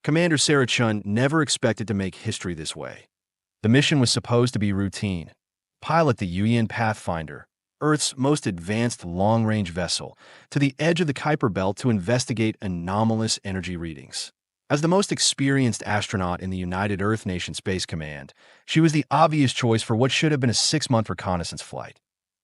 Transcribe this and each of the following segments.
Commander Sarah Chun never expected to make history this way. The mission was supposed to be routine. Pilot the UN Pathfinder, Earth's most advanced long-range vessel, to the edge of the Kuiper Belt to investigate anomalous energy readings. As the most experienced astronaut in the United Earth Nation Space Command, she was the obvious choice for what should have been a 6-month reconnaissance flight.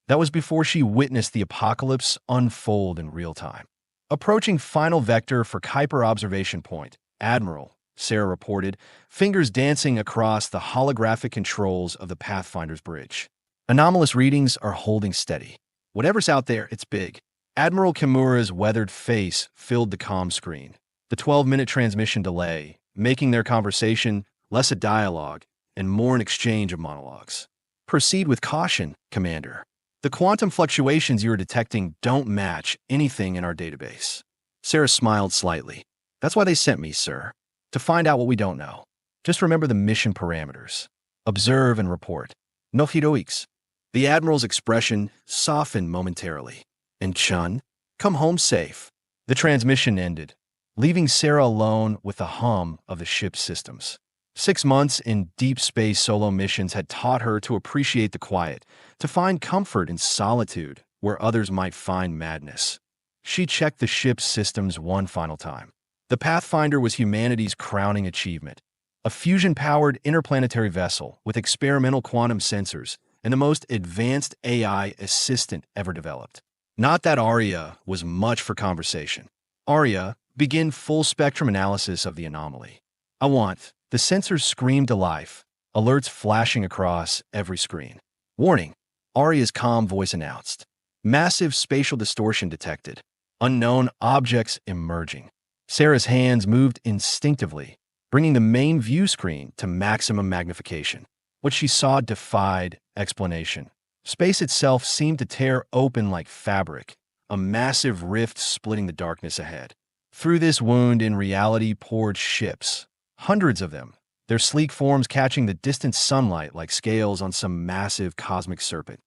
That was before she witnessed the apocalypse unfold in real time. Approaching final vector for Kuiper Observation Point, Admiral, Sarah reported, fingers dancing across the holographic controls of the Pathfinder's bridge. Anomalous readings are holding steady. Whatever's out there, it's big. Admiral Kimura's weathered face filled the comm screen. The 12-minute transmission delay, making their conversation less a dialogue and more an exchange of monologues. Proceed with caution, Commander. The quantum fluctuations you are detecting don't match anything in our database. Sarah smiled slightly. That's why they sent me, sir. To find out what we don't know. Just remember the mission parameters. Observe and report. No heroics. The Admiral's expression softened momentarily. And Chun, come home safe. The transmission ended, leaving Sarah alone with the hum of the ship's systems. 6 months in deep space solo missions had taught her to appreciate the quiet, to find comfort in solitude where others might find madness. She checked the ship's systems one final time. The Pathfinder was humanity's crowning achievement, a fusion-powered interplanetary vessel with experimental quantum sensors and the most advanced AI assistant ever developed. Not that Arya was much for conversation. Arya, begin full-spectrum analysis of the anomaly. The sensors screamed to life, alerts flashing across every screen. Warning, Arya's calm voice announced. Massive spatial distortion detected. Unknown objects emerging. Sarah's hands moved instinctively, bringing the main view screen to maximum magnification. What she saw defied explanation. Space itself seemed to tear open like fabric, a massive rift splitting the darkness ahead. Through this wound in reality poured ships. Hundreds of them, their sleek forms catching the distant sunlight like scales on some massive cosmic serpent.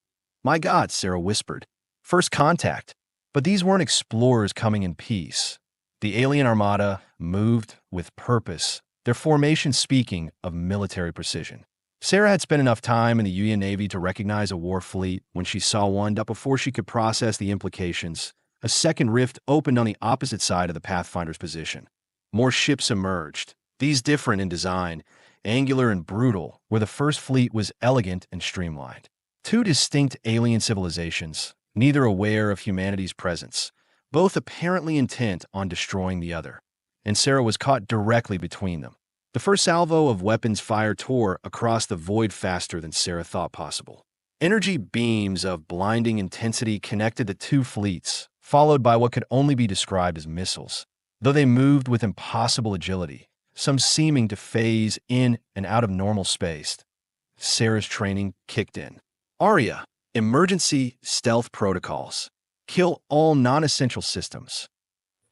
My God, Sarah whispered. First contact. But these weren't explorers coming in peace. The alien armada moved with purpose, their formation speaking of military precision. Sarah had spent enough time in the UN Navy to recognize a war fleet when she saw one, but before she could process the implications, a second rift opened on the opposite side of the Pathfinder's position. More ships emerged. These different in design, angular and brutal, where the first fleet was elegant and streamlined. 2 distinct alien civilizations, neither aware of humanity's presence, both apparently intent on destroying the other. And Sarah was caught directly between them. The first salvo of weapons fire tore across the void faster than Sarah thought possible. Energy beams of blinding intensity connected the 2 fleets, followed by what could only be described as missiles. Though they moved with impossible agility, some seeming to phase in and out of normal space, Sarah's training kicked in. Arya, emergency stealth protocols. Kill all non-essential systems.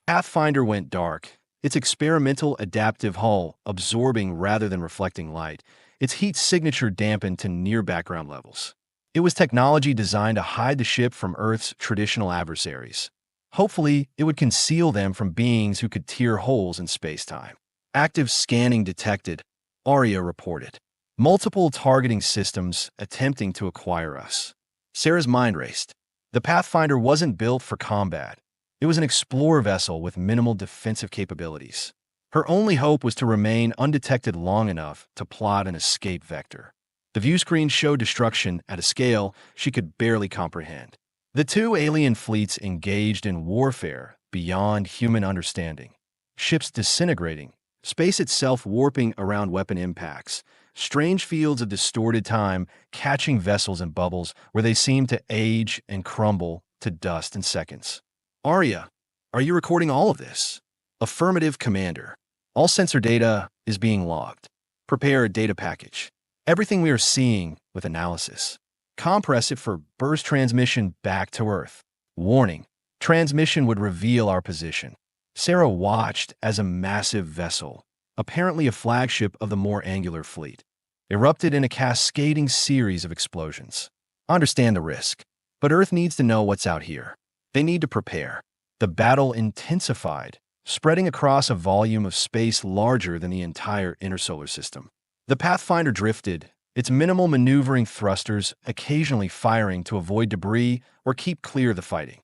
Pathfinder went dark, its experimental adaptive hull absorbing rather than reflecting light, its heat signature dampened to near background levels. It was technology designed to hide the ship from Earth's traditional adversaries. Hopefully, it would conceal them from beings who could tear holes in space-time. Active scanning detected, Arya reported. Multiple targeting systems attempting to acquire us. Sarah's mind raced. The Pathfinder wasn't built for combat. It was an explorer vessel with minimal defensive capabilities. Her only hope was to remain undetected long enough to plot an escape vector. The view screen showed destruction at a scale she could barely comprehend. The 2 alien fleets engaged in warfare beyond human understanding. Ships disintegrating, space itself warping around weapon impacts, strange fields of distorted time catching vessels in bubbles where they seemed to age and crumble to dust in seconds. Arya, are you recording all of this? Affirmative, Commander. All sensor data is being logged. Prepare a data package. Everything we are seeing with analysis. Compress it for burst transmission back to Earth. Warning, transmission would reveal our position. Sarah watched as a massive vessel, apparently a flagship of the more angular fleet, erupted in a cascading series of explosions. Understand the risk, but Earth needs to know what's out here. They need to prepare. The battle intensified, spreading across a volume of space larger than the entire intersolar system. The Pathfinder drifted, its minimal maneuvering thrusters occasionally firing to avoid debris or keep clear of the fighting.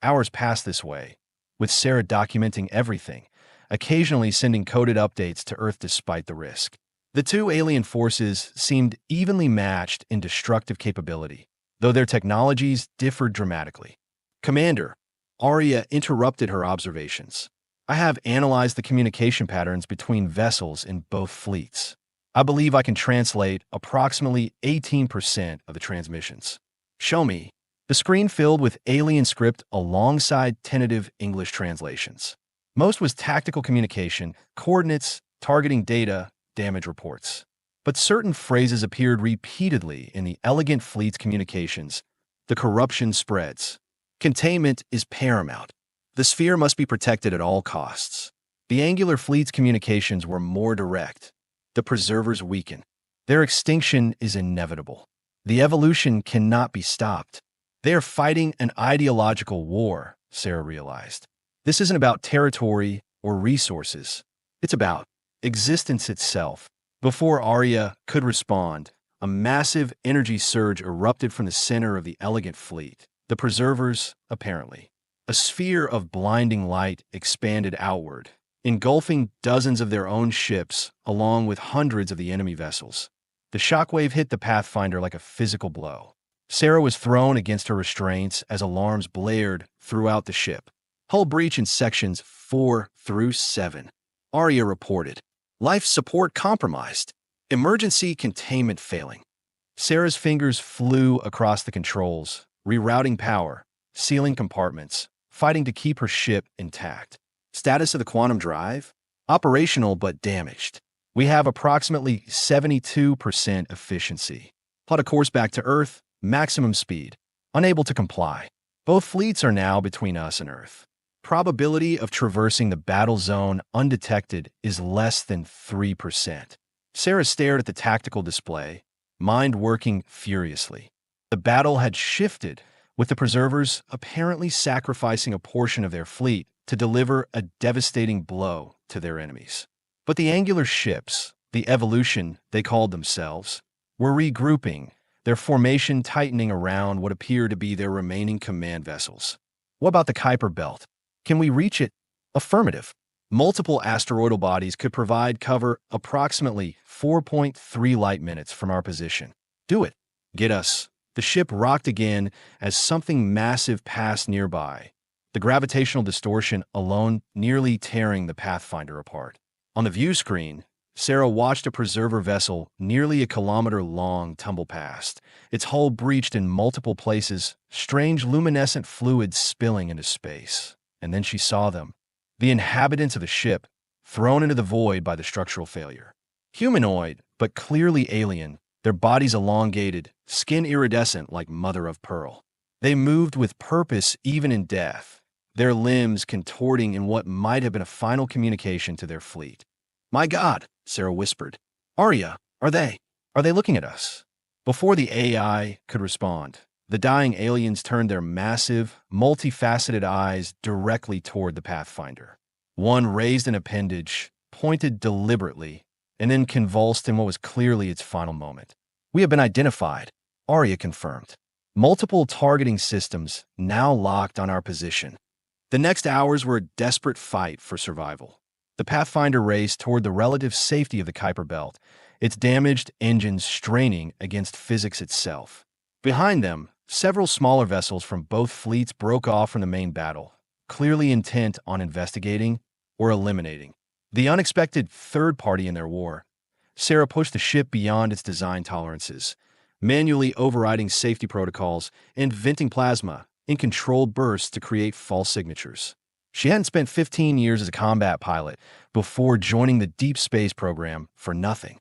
Hours passed this way, with Sarah documenting everything, occasionally sending coded updates to Earth despite the risk. The two alien forces seemed evenly matched in destructive capability, though their technologies differed dramatically. Commander, Arya interrupted her observations. I have analyzed the communication patterns between vessels in both fleets. I believe I can translate approximately 18% of the transmissions. Show me. The screen filled with alien script alongside tentative English translations. Most was tactical communication, coordinates, targeting data, damage reports. But certain phrases appeared repeatedly in the elegant fleet's communications. The corruption spreads. Containment is paramount. The sphere must be protected at all costs. The angular fleet's communications were more direct. The preservers weaken. Their extinction is inevitable. The evolution cannot be stopped. They are fighting an ideological war, Sarah realized. This isn't about territory or resources. It's about existence itself. Before Arya could respond, a massive energy surge erupted from the center of the elegant fleet. The preservers, apparently. A sphere of blinding light expanded outward, engulfing dozens of their own ships along with hundreds of the enemy vessels. The shockwave hit the Pathfinder like a physical blow. Sarah was thrown against her restraints as alarms blared throughout the ship. Hull breach in sections 4 through 7. Arya reported. Life support compromised. Emergency containment failing. Sarah's fingers flew across the controls, rerouting power, sealing compartments, fighting to keep her ship intact. Status of the quantum drive? Operational but damaged. We have approximately 72% efficiency. Plot a course back to Earth, maximum speed. Unable to comply. Both fleets are now between us and Earth. Probability of traversing the battle zone undetected is less than 3%. Sarah stared at the tactical display, mind working furiously. The battle had shifted, with the preservers apparently sacrificing a portion of their fleet to deliver a devastating blow to their enemies. But the angular ships, the evolution they called themselves, were regrouping, their formation tightening around what appeared to be their remaining command vessels. What about the Kuiper Belt? Can we reach it? Affirmative. Multiple asteroidal bodies could provide cover approximately 4.3 light minutes from our position. Do it. Get us. The ship rocked again as something massive passed nearby, the gravitational distortion alone nearly tearing the Pathfinder apart. On the view screen, Sarah watched a preserver vessel nearly a kilometer long tumble past, its hull breached in multiple places, strange luminescent fluids spilling into space. And then she saw them, the inhabitants of the ship, thrown into the void by the structural failure. Humanoid, but clearly alien, their bodies elongated, skin iridescent like mother of pearl. They moved with purpose even in death, their limbs contorting in what might have been a final communication to their fleet. My God, Sarah whispered. Arya, are they looking at us? Before the AI could respond, the dying aliens turned their massive, multifaceted eyes directly toward the Pathfinder. One raised an appendage, pointed deliberately, and then convulsed in what was clearly its final moment. We have been identified, Arya confirmed. Multiple targeting systems now locked on our position. The next hours were a desperate fight for survival. The Pathfinder raced toward the relative safety of the Kuiper Belt, its damaged engines straining against physics itself. Behind them, several smaller vessels from both fleets broke off from the main battle, clearly intent on investigating or eliminating the unexpected third party in their war. Sarah pushed the ship beyond its design tolerances, manually overriding safety protocols and venting plasma in controlled bursts to create false signatures. She hadn't spent 15 years as a combat pilot before joining the deep space program for nothing.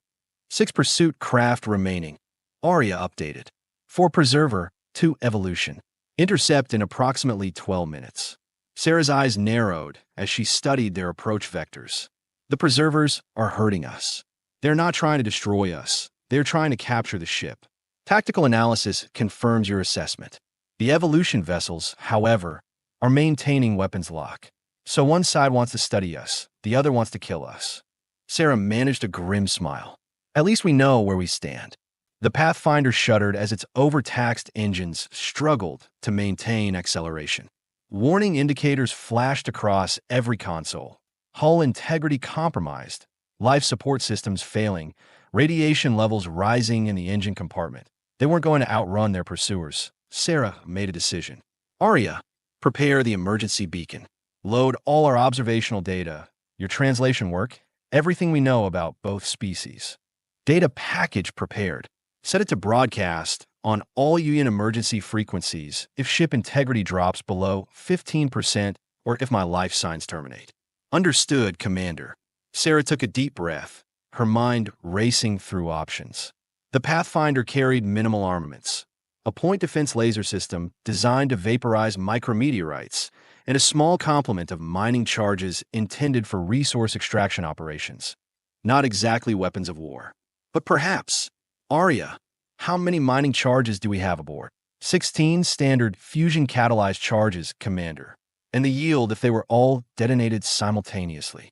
6 pursuit craft remaining. Arya updated. 4 preserver, 2 evolution. Intercept in approximately 12 minutes. Sarah's eyes narrowed as she studied their approach vectors. The preservers are hurting us. They're not trying to destroy us. They're trying to capture the ship. Tactical analysis confirms your assessment. The evolution vessels, however, are maintaining weapons lock. So one side wants to study us, the other wants to kill us. Sarah managed a grim smile. At least we know where we stand. The Pathfinder shuddered as its overtaxed engines struggled to maintain acceleration. Warning indicators flashed across every console. Hull integrity compromised, life support systems failing, radiation levels rising in the engine compartment. They weren't going to outrun their pursuers. Sarah made a decision. Arya, prepare the emergency beacon. Load all our observational data, your translation work, everything we know about both species. Data package prepared. Set it to broadcast on all UN emergency frequencies if ship integrity drops below 15% or if my life signs terminate. Understood, Commander. Sarah took a deep breath, her mind racing through options. The Pathfinder carried minimal armaments, a point defense laser system designed to vaporize micrometeorites, and a small complement of mining charges intended for resource extraction operations. Not exactly weapons of war. But perhaps. Arya, how many mining charges do we have aboard? 16 standard fusion-catalyzed charges, Commander. And the yield if they were all detonated simultaneously.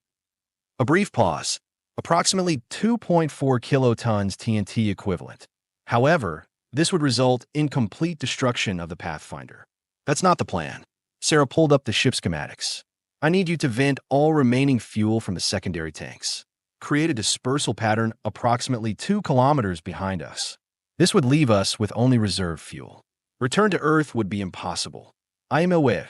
A brief pause. Approximately 2.4 kilotons TNT equivalent. However, this would result in complete destruction of the Pathfinder. That's not the plan. Sarah pulled up the ship schematics. I need you to vent all remaining fuel from the secondary tanks. Create a dispersal pattern approximately 2 kilometers behind us. This would leave us with only reserve fuel. Return to Earth would be impossible. I am aware.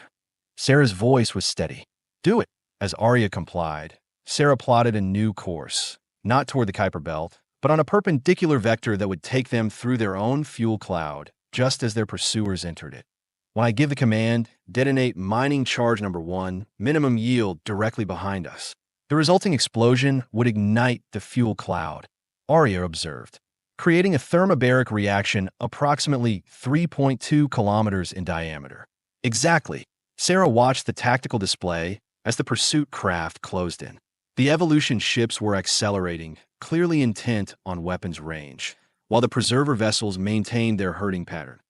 Sarah's voice was steady. Do it. As Arya complied, Sarah plotted a new course, not toward the Kuiper Belt, but on a perpendicular vector that would take them through their own fuel cloud, just as their pursuers entered it. When I give the command, detonate mining charge number 1, minimum yield directly behind us. The resulting explosion would ignite the fuel cloud, Arya observed, creating a thermobaric reaction approximately 3.2 kilometers in diameter. Exactly. Sarah watched the tactical display as the pursuit craft closed in. The Evolution ships were accelerating, clearly intent on weapons range, while the Preserver vessels maintained their herding pattern.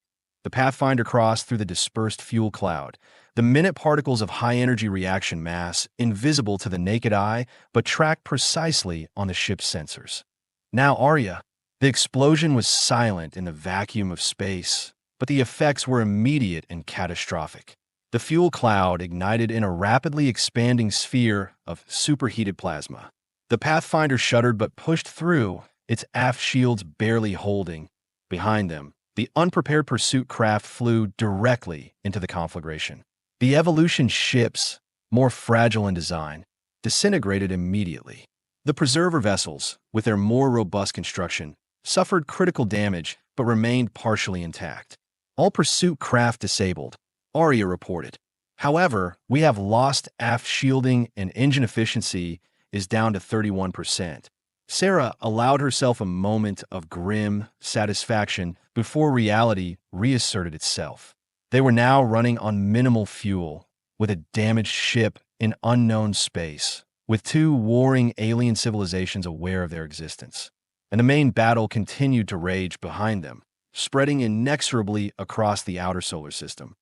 The Pathfinder crossed through the dispersed fuel cloud, the minute particles of high-energy reaction mass invisible to the naked eye but tracked precisely on the ship's sensors. Now, Arya, the explosion was silent in the vacuum of space, but the effects were immediate and catastrophic. The fuel cloud ignited in a rapidly expanding sphere of superheated plasma. The Pathfinder shuddered but pushed through, its aft shields barely holding. Behind them, the unprepared pursuit craft flew directly into the conflagration. The Evolution ships, more fragile in design, disintegrated immediately. The Preserver vessels, with their more robust construction, suffered critical damage but remained partially intact. All pursuit craft disabled, Arya reported. However, we have lost aft shielding and engine efficiency is down to 31%. Sarah allowed herself a moment of grim satisfaction before reality reasserted itself. They were now running on minimal fuel, with a damaged ship in unknown space, with 2 warring alien civilizations aware of their existence. And the main battle continued to rage behind them, spreading inexorably across the outer solar system.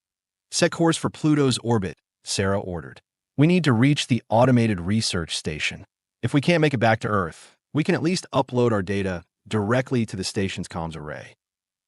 Set course for Pluto's orbit, Sarah ordered. We need to reach the automated research station. If we can't make it back to Earth, we can at least upload our data directly to the station's comms array.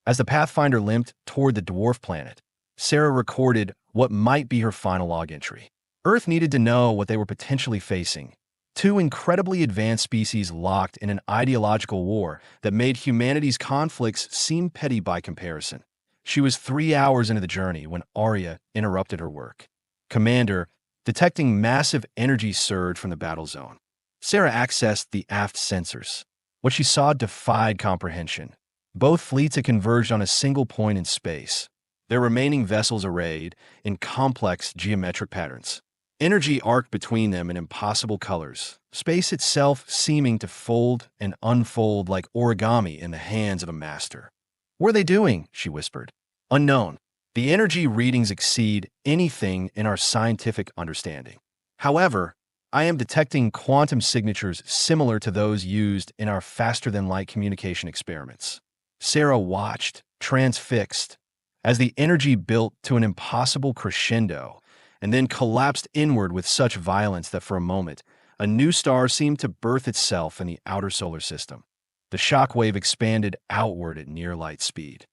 As the Pathfinder limped toward the dwarf planet, Sarah recorded what might be her final log entry. Earth needed to know what they were potentially facing. 2 incredibly advanced species locked in an ideological war that made humanity's conflicts seem petty by comparison. She was 3 hours into the journey when Arya interrupted her work. Commander, detecting massive energy surge from the battle zone. Sarah accessed the aft sensors. What she saw defied comprehension. Both fleets had converged on a single point in space, their remaining vessels arrayed in complex geometric patterns. Energy arced between them in impossible colors, space itself seeming to fold and unfold like origami in the hands of a master. What are they doing? She whispered. Unknown. The energy readings exceed anything in our scientific understanding. However, I am detecting quantum signatures similar to those used in our faster-than-light communication experiments. Sarah watched, transfixed, as the energy built to an impossible crescendo, and then collapsed inward with such violence that for a moment, a new star seemed to birth itself in the outer solar system. The shock wave expanded outward at near light speed.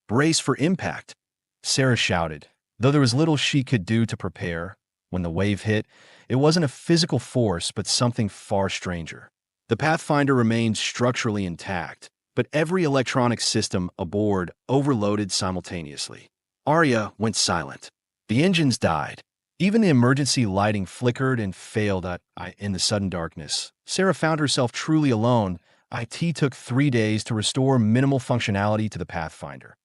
"Brace for impact," Sarah shouted, though there was little she could do to prepare. When the wave hit, it wasn't a physical force, but something far stranger. The Pathfinder remained structurally intact, but every electronic system aboard overloaded simultaneously. Arya went silent. The engines died. Even the emergency lighting flickered and failed in the sudden darkness. Sarah found herself truly alone. IT took 3 days to restore minimal functionality to the Pathfinder.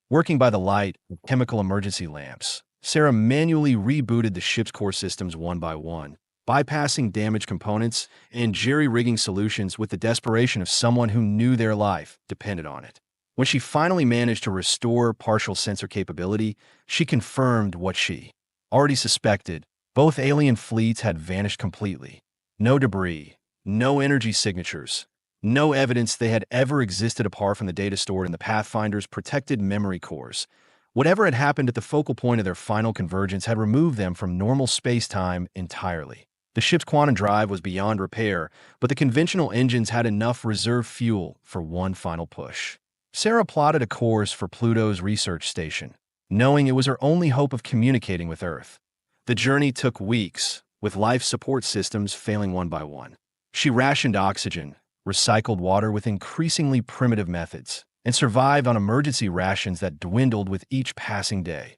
Working by the light of chemical emergency lamps, Sarah manually rebooted the ship's core systems one by one, bypassing damaged components and jerry-rigging solutions with the desperation of someone who knew their life depended on it. When she finally managed to restore partial sensor capability, she confirmed what she already suspected. Both alien fleets had vanished completely. No debris, no energy signatures, no evidence they had ever existed apart from the data stored in the Pathfinder's protected memory cores. Whatever had happened at the focal point of their final convergence had removed them from normal space-time entirely. The ship's quantum drive was beyond repair, but the conventional engines had enough reserve fuel for one final push. Sarah plotted a course for Pluto's research station, knowing it was her only hope of communicating with Earth. The journey took weeks, with life support systems failing one by one. She rationed oxygen, recycled water with increasingly primitive methods, and survived on emergency rations that dwindled with each passing day.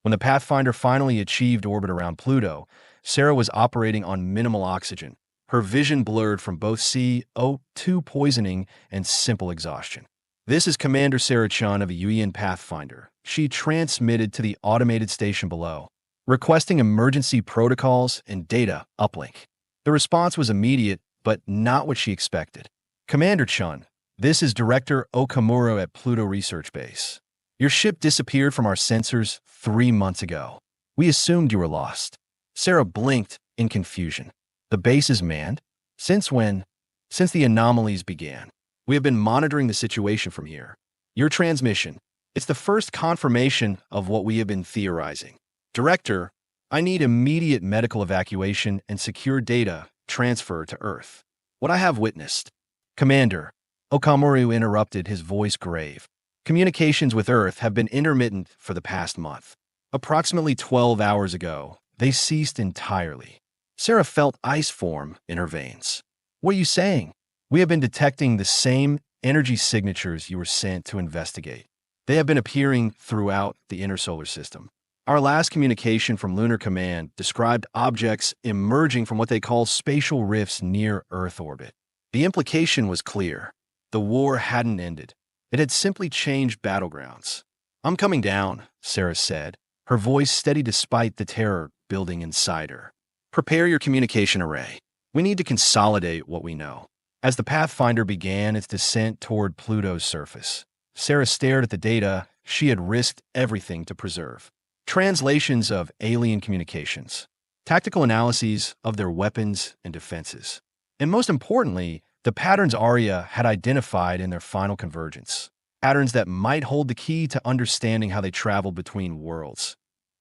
When the Pathfinder finally achieved orbit around Pluto, Sarah was operating on minimal oxygen, her vision blurred from both CO2 poisoning and simple exhaustion. "This is Commander Sarah Chun of a UN Pathfinder," she transmitted to the automated station below, requesting emergency protocols and data uplink. The response was immediate, but not what she expected. "Commander Chun, this is Director Okamura at Pluto Research Base. Your ship disappeared from our sensors 3 months ago. We assumed you were lost." Sarah blinked in confusion. "The base is manned? Since when?" "Since the anomalies began. We have been monitoring the situation from here. Your transmission. It's the first confirmation of what we have been theorizing. Director, I need immediate medical evacuation and secure data transfer to Earth. What I have witnessed." "Commander," Okamura interrupted, his voice grave. "Communications with Earth have been intermittent for the past month. Approximately 12 hours ago, they ceased entirely." Sarah felt ice form in her veins. "What are you saying?" "We have been detecting the same energy signatures you were sent to investigate. They have been appearing throughout the inner solar system. Our last communication from Lunar Command described objects emerging from what they call spatial rifts near Earth orbit." The implication was clear. The war hadn't ended. It had simply changed battlegrounds. "I'm coming down," Sarah said, her voice steady despite the terror building inside her. "Prepare your communication array. We need to consolidate what we know." As the Pathfinder began its descent toward Pluto's surface, Sarah stared at the data she had risked everything to preserve. Translations of alien communications, tactical analyses of their weapons and defenses, and most importantly, the patterns Arya had identified in their final convergence, patterns that might hold the key to understanding how they traveled between worlds.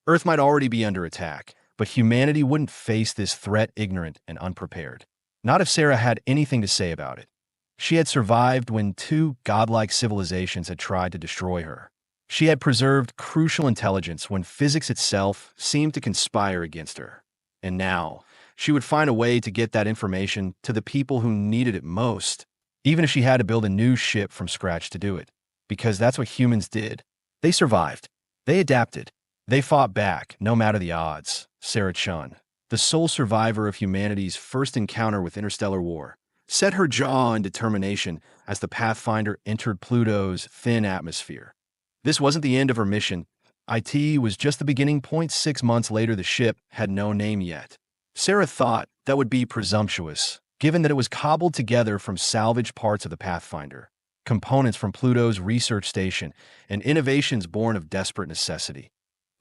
Earth might already be under attack, but humanity wouldn't face this threat ignorant and unprepared. Not if Sarah had anything to say about it. She had survived when 2 godlike civilizations had tried to destroy her. She had preserved crucial intelligence when physics itself seemed to conspire against her. And now, she would find a way to get that information to the people who needed it most, even if she had to build a new ship from scratch to do it. Because that's what humans did. They survived. They adapted. They fought back, no matter the odds. Sarah Chun, the sole survivor of humanity's first encounter with interstellar war, set her jaw in determination as the Pathfinder entered Pluto's thin atmosphere. This wasn't the end of her mission. IT was just the beginning. 6 months later, the ship had no name yet. Sarah thought that would be presumptuous, given that it was cobbled together from salvaged parts of the Pathfinder, components from Pluto's research station, and innovations born of desperate necessity.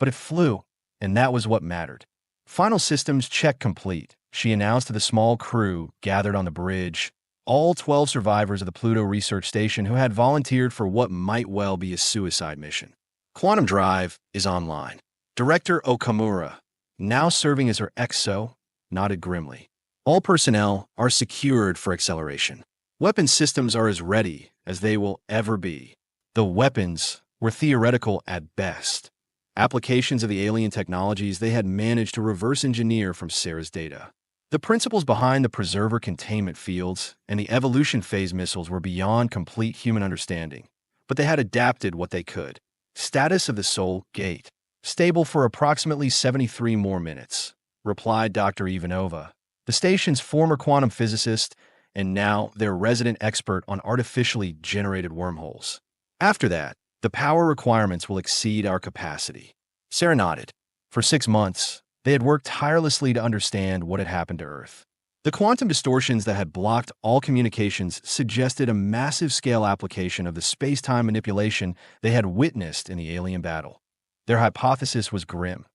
But it flew, and that was what mattered. "Final systems check complete," she announced to the small crew gathered on the bridge, all 12 survivors of the Pluto research station who had volunteered for what might well be a suicide mission. "Quantum drive is online. Director Okamura, now serving as her XO, nodded grimly. All personnel are secured for acceleration. Weapon systems are as ready as they will ever be. The weapons were theoretical at best. Applications of the alien technologies they had managed to reverse engineer from Sarah's data. The principles behind the preserver containment fields and the evolution phase missiles were beyond complete human understanding, but they had adapted what they could. Status of the Soul Gate. Stable for approximately 73 more minutes, replied Dr. Ivanova, the station's former quantum physicist and now their resident expert on artificially generated wormholes. After that, the power requirements will exceed our capacity. Sarah nodded. For 6 months, they had worked tirelessly to understand what had happened to Earth. The quantum distortions that had blocked all communications suggested a massive-scale application of the space-time manipulation they had witnessed in the alien battle. Their hypothesis was grim.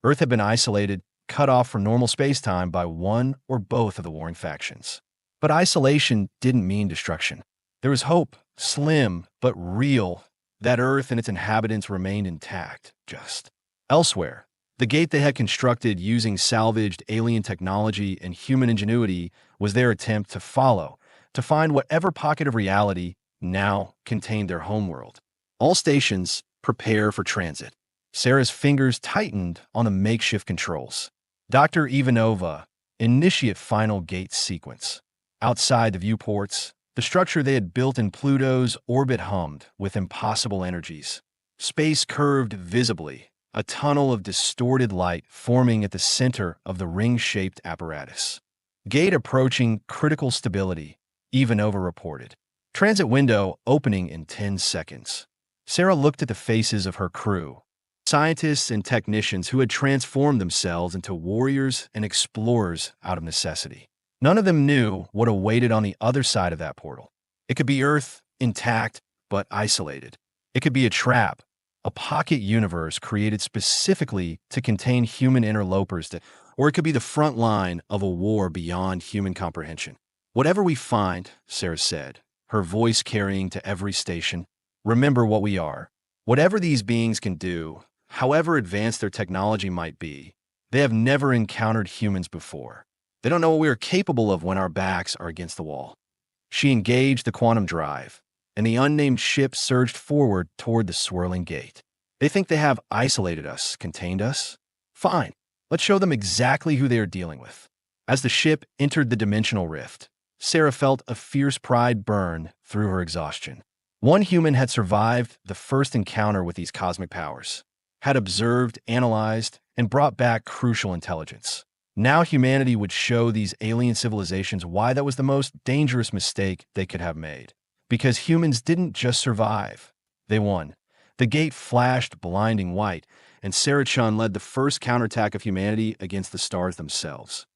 Earth had been isolated, cut off from normal space-time by one or both of the warring factions. But isolation didn't mean destruction. There was hope, slim but real, that Earth and its inhabitants remained intact, just. Elsewhere, the gate they had constructed using salvaged alien technology and human ingenuity was their attempt to find whatever pocket of reality now contained their homeworld. All stations prepare for transit. Sarah's fingers tightened on the makeshift controls. Dr. Ivanova, initiate final gate sequence. Outside the viewports, the structure they had built in Pluto's orbit hummed with impossible energies. Space curved visibly, a tunnel of distorted light forming at the center of the ring-shaped apparatus. Gate approaching critical stability, Ivanova reported. Transit window opening in 10 seconds. Sarah looked at the faces of her crew, scientists and technicians who had transformed themselves into warriors and explorers out of necessity. None of them knew what awaited on the other side of that portal. It could be Earth, intact but isolated. It could be a trap, a pocket universe created specifically to contain human interlopers, or it could be the front line of a war beyond human comprehension. Whatever we find, Sarah said, her voice carrying to every station, remember what we are. Whatever these beings can do, however advanced their technology might be, they have never encountered humans before. They don't know what we are capable of when our backs are against the wall. She engaged the quantum drive, and the unnamed ship surged forward toward the swirling gate. They think they have isolated us, contained us? Fine, let's show them exactly who they are dealing with. As the ship entered the dimensional rift, Sarah felt a fierce pride burn through her exhaustion. One human had survived the first encounter with these cosmic powers, had observed, analyzed, and brought back crucial intelligence. Now humanity would show these alien civilizations why that was the most dangerous mistake they could have made. Because humans didn't just survive, they won. The gate flashed blinding white, and Sarah Chun led the first counterattack of humanity against the stars themselves.